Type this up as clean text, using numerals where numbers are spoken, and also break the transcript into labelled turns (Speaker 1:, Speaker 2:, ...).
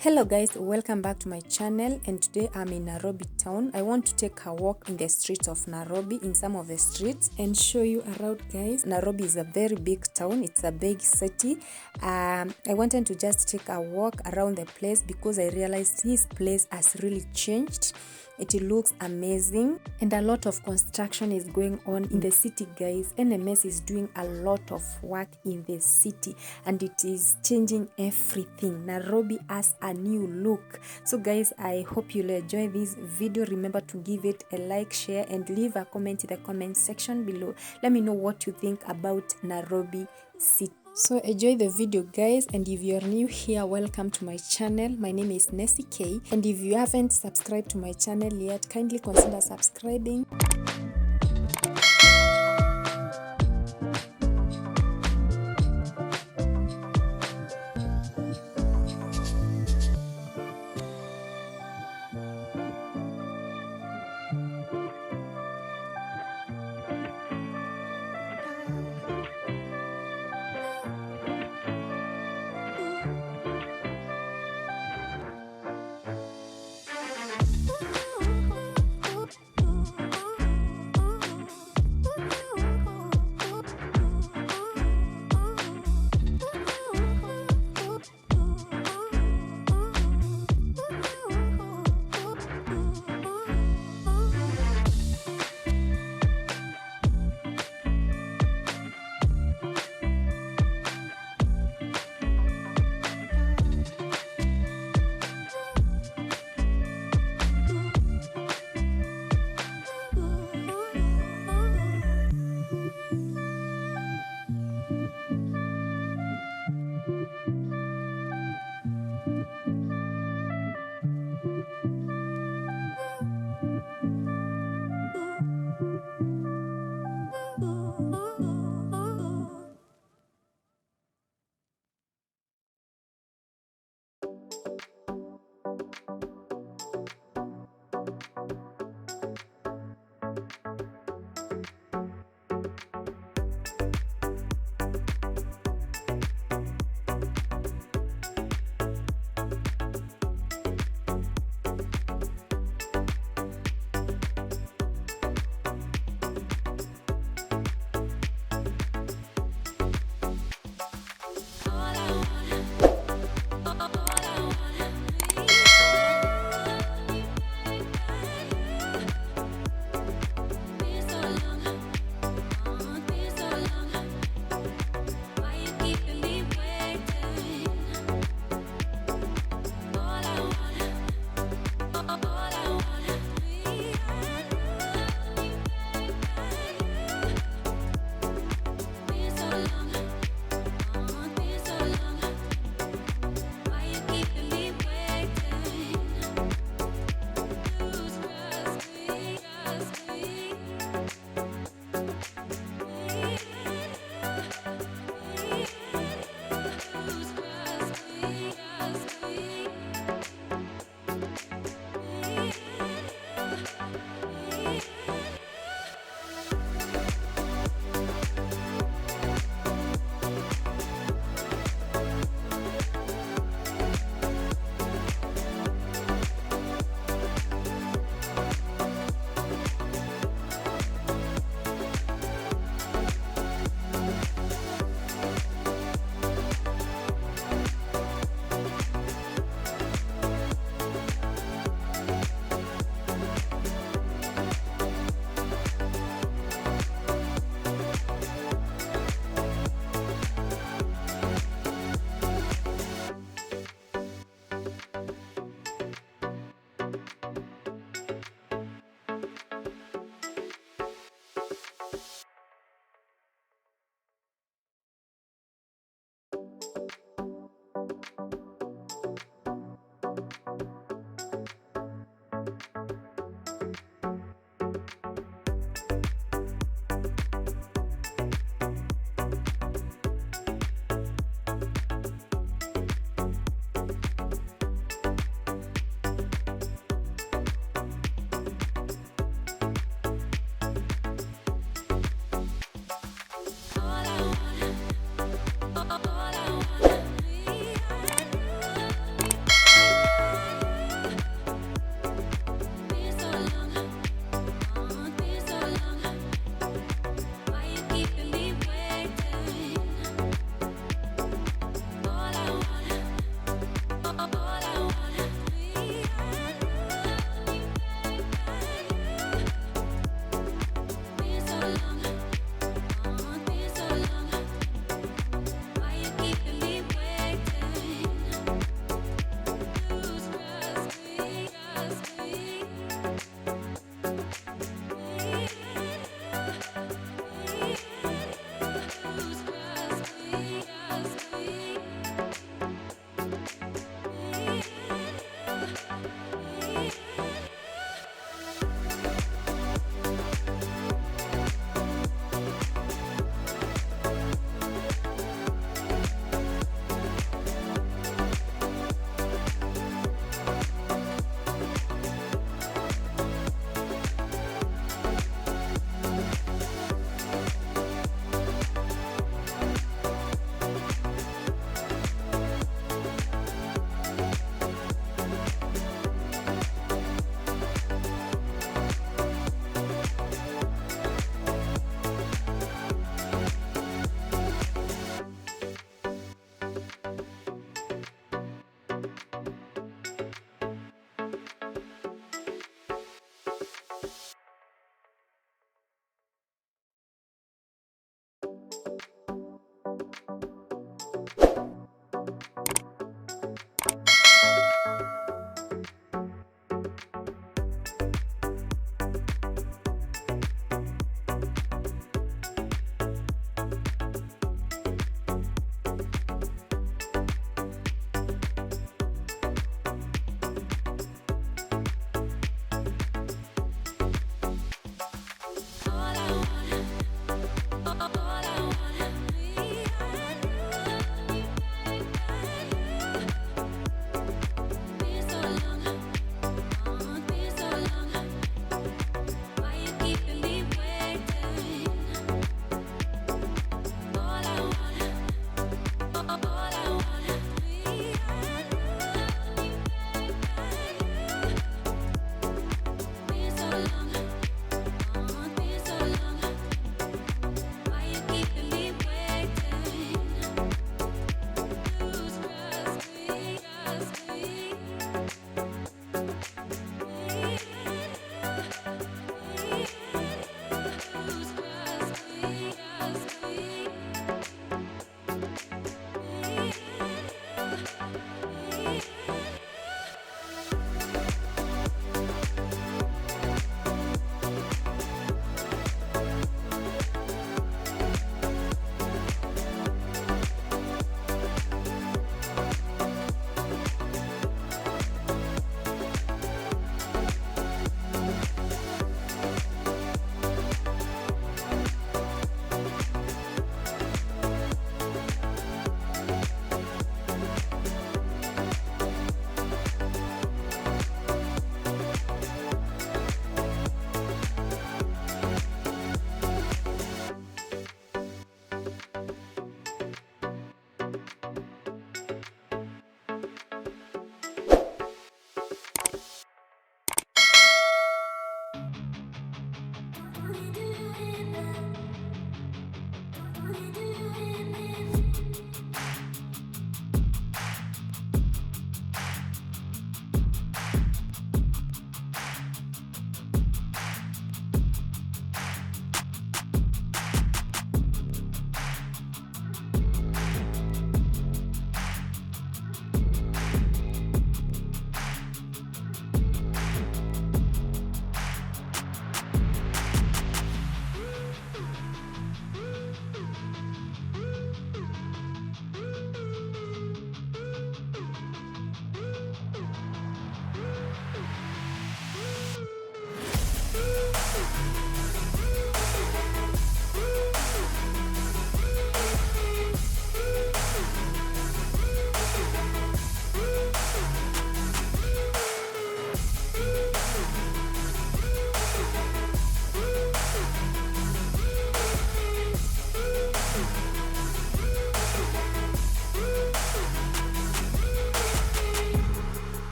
Speaker 1: Hello guys, welcome back to my channel, and today I'm in Nairobi town. I want to take a walk in the streets of Nairobi, in some of the streets, and show you around guys. Nairobi is a very big town, it's a big city. I wanted to just take a walk around the place because I realized this place has really changed. It looks amazing and a lot of construction is going on in the city guys. NMS is doing a lot of work in the city and it is changing everything. Nairobi has a new look. So guys, I hope you'll enjoy this video. Remember to give it a like, share, and leave a comment in the comment section below. Let me know what you think about Nairobi city. So enjoy the video guys, and if you're new here, welcome to my channel. My name is Nessie K, and if you haven't subscribed to my channel yet, kindly consider subscribing.